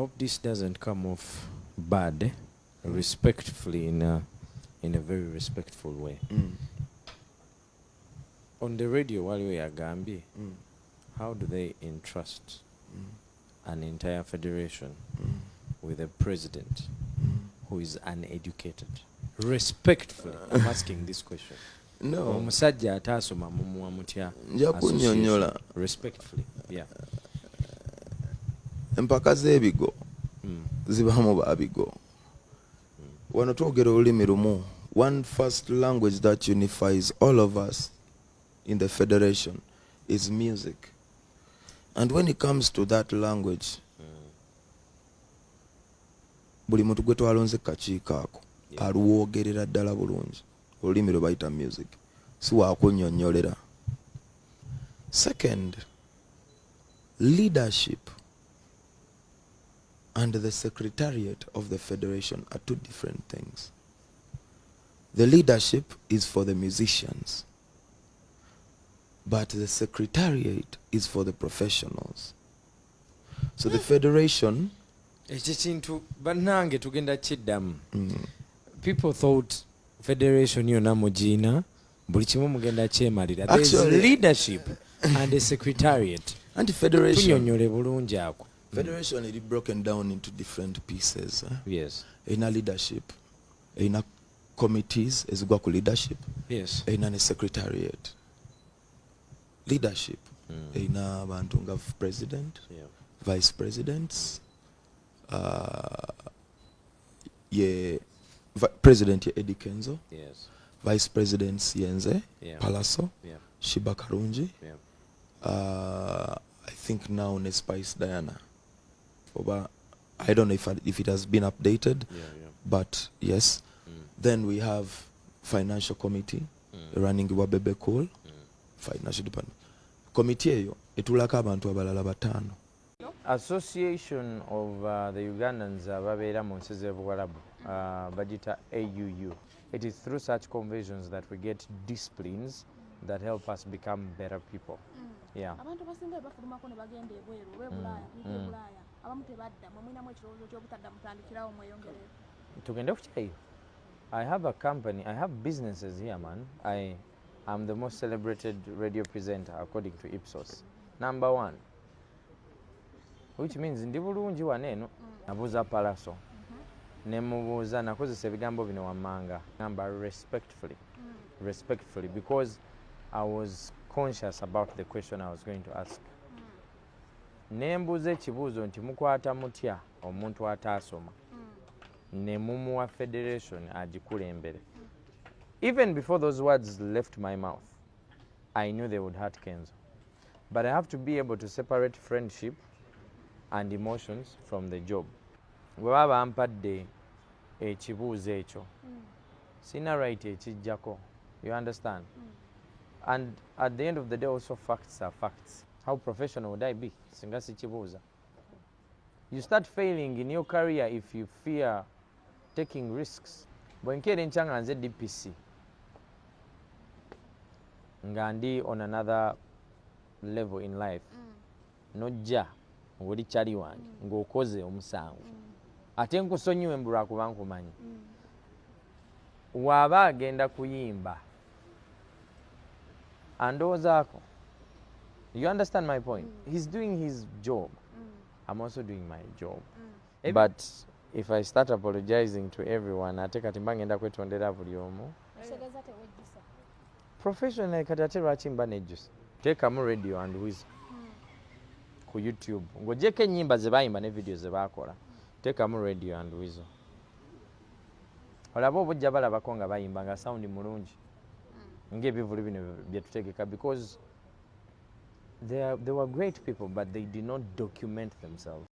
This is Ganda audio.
hope this doesn't come off bad, respectfully, in a very respectful way. On the radio, while we are Gambi, how do they entrust an entire federation with a president who is uneducated? Respectfully, I'm asking this question. No. Omusajja Atasoma Mutya. Respectfully, yeah. Empaka z'ebigo zibamu babigo. Wano twogera olulimi lumu. One first language that unifies all of us in the federation is music. And when it comes to that language, buli muntu gwe twalonze kakiiko ako aluwoogerera ddala bulungi olulimi lwe bayita music, si waakunnyonnyolera. Second, leadership and the secretariat of the federation are two different things. The leadership is for the musicians, but the secretariat is for the professionals. So the federation... People thought federation yona mujina buli kimu mugenda kyemalira. There's leadership and a secretariat. And the federation is broken down into different pieces. Yes. In a leadership, in a committees ezigwa ku leadership. Yes. In a secretariat. Leadership. In a bantu nga president, vice presidents, President Eddie Kenzo, Vice Presidents Yenze, Palaso, Shiba Karunji, I think now Nespice Diana. I don't know if it has been updated, but yes. Then we have Financial Committee running Wabebe Cool, Financial Department. Committee eyo etulako abantu abalala batano. Association of the Ugandans ababeera mu nsi z'Obuwarabu bagita AUU. It is through such conventions that we get disciplines that help us become better people. Yeah. Abantu basinga bafulumako ne bagenda ebweru olw'ebulaaya bulaaya abamu tebadda mwinamu ekirowoozo ky'obutadda mutandikirawo mweyongerera. Tugende ku kyayo. I have a company, I have businesses here, man. I am the most celebrated radio presenter according to Ipsos. Number one. Which means ndi bulungi waneeno nabuuza Palaso ne mubuuza nakozesa ebigambo bino wammanga ngamba respectfully because I was conscious about the question I was going to ask. Ne mbuuza ekibuuzo nti mukwata mutya omuntu ataasoma ne mumuwa federation agikulembere. Even before those words left my mouth, I knew they would hurt Kenzo. But I have to be able to separate friendship and emotions from the job. Bwe baba bampadde ekibuuzo ekyo sina right ekijjako. You understand? And at the end of the day also facts are facts. How professional would I be singa sikibuuza? You start failing in your career if you fear taking risks. Bwe nkeera enkya nga nze DPC nga ndi on another level in life nojja ng'oli kyali wange ng'okoze omusango ate nkusonyiwe mbu lwakuba nkumanyi waaba agenda kuyimba andowoozaako. You understand my point? He's doing his job. I'm also doing my job. But if I start apologizing to everyone, ate kati mba ngenda kwetondera buli omu. Professionally kati ate lwaki mba nejjusa? Teekamu radio and wisdom. Ku YouTube ng'ogyeko ennyimba ze baayimba ne video ze baakola, teekamu radio and wisdom. Olaba obujja balabako nga bayimba nga sound mulungi ng'ebivulu bino bye tutegeka because they were great people but they did not document themselves.